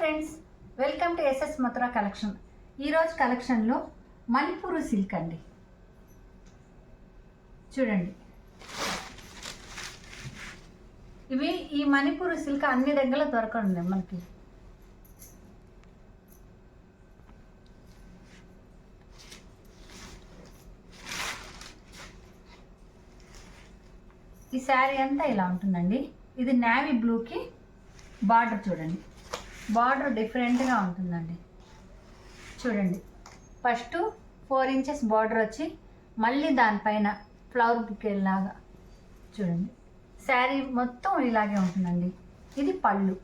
Friends, welcome to SS Mathura collection. ఈరోజు కలెక్షన్లో Manipur silk అండి. చూడండి, ఇవి ఈ మణిపూర్ సిల్క్ అన్ని దగ్గర దొరకండి మనకి. ఈ శారీ అంతా ఇలా ఉంటుందండి. ఇది నేవీ బ్లూకి బార్డర్ చూడండి, బార్డర్ డిఫరెంట్గా ఉంటుందండి. చూడండి, ఫస్ట్ 4 ఇంచెస్ బార్డర్ వచ్చి మళ్ళీ దానిపైన ఫ్లవర్ బుకే లాగా చూడండి. శారీ మొత్తం ఇలాగే ఉంటుందండి. ఇది పళ్ళు.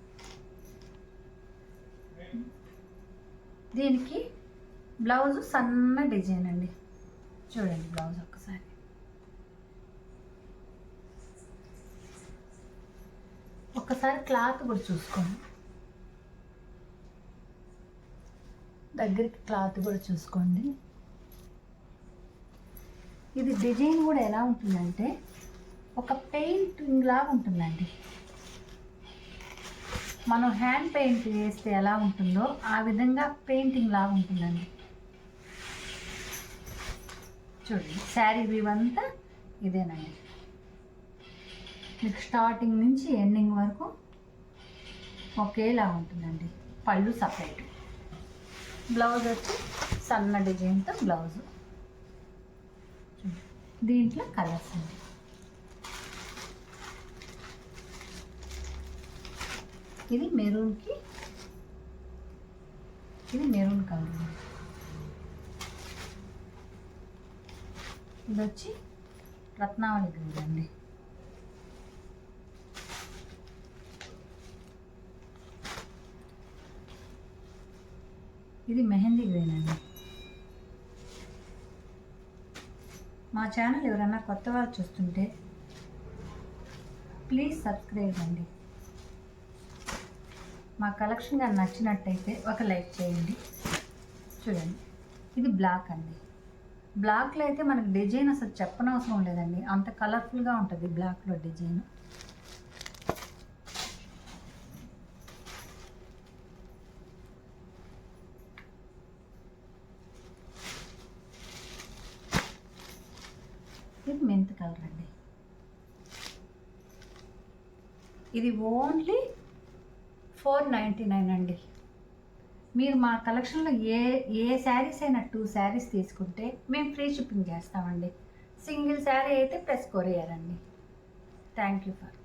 దీనికి బ్లౌజ్ సన్న డిజైన్ అండి. చూడండి బ్లౌజ్ ఒక్కసారి. ఒక్కసారి క్లాత్ కూడా చూసుకోండి, దగ్గరికి క్లాత్ కూడా చూసుకోండి. ఇది డిజైన్ కూడా ఎలా ఉంటుందంటే ఒక పెయింటింగ్ లాగా ఉంటుందండి. మనం హ్యాండ్ పెయింట్ చేస్తే ఎలా ఉంటుందో ఆ విధంగా పెయింటింగ్ లాగా ఉంటుందండి. చూడండి, శారీ వ్యూ అంతా ఇదేనండి. మీకు స్టార్టింగ్ నుంచి ఎండింగ్ వరకు ఒకేలా ఉంటుందండి. పళ్ళు సపరేట్, బ్లౌజ్ వచ్చి సన్న డిజైన్తో బ్లౌజ్. దీంట్లో కలర్స్ అండి. ఇది మెరూన్కి, ఇది మెరూన్ కలర్. ఇది వచ్చి రత్నావళి గ్రీన్ అండి. ఇది మెహందీ గ్రీన్ అండి. మా ఛానల్ ఎవరైనా కొత్త వాళ్ళు చూస్తుంటే ప్లీజ్ సబ్స్క్రైబ్ అండి. మా కలెక్షన్ కానీ నచ్చినట్టయితే ఒక లైక్ చేయండి. చూడండి, ఇది బ్లాక్ అండి. బ్లాక్లో అయితే మనకు డిజైన్ అసలు చెప్పనవసరం లేదండి, అంత కలర్ఫుల్గా ఉంటుంది బ్లాక్లో డిజైన్. ఇది మెంత్ కలర్ అండి. ఇది ఓన్లీ 499 అండి. మీరు మా కలెక్షన్లో ఏ శారీస్ అయినా 2 శారీస్ తీసుకుంటే మేము ఫ్రీ షిప్పింగ్ చేస్తామండి. సింగిల్ శారీ అయితే ప్లస్ కొరియర్ అండి. Thank you for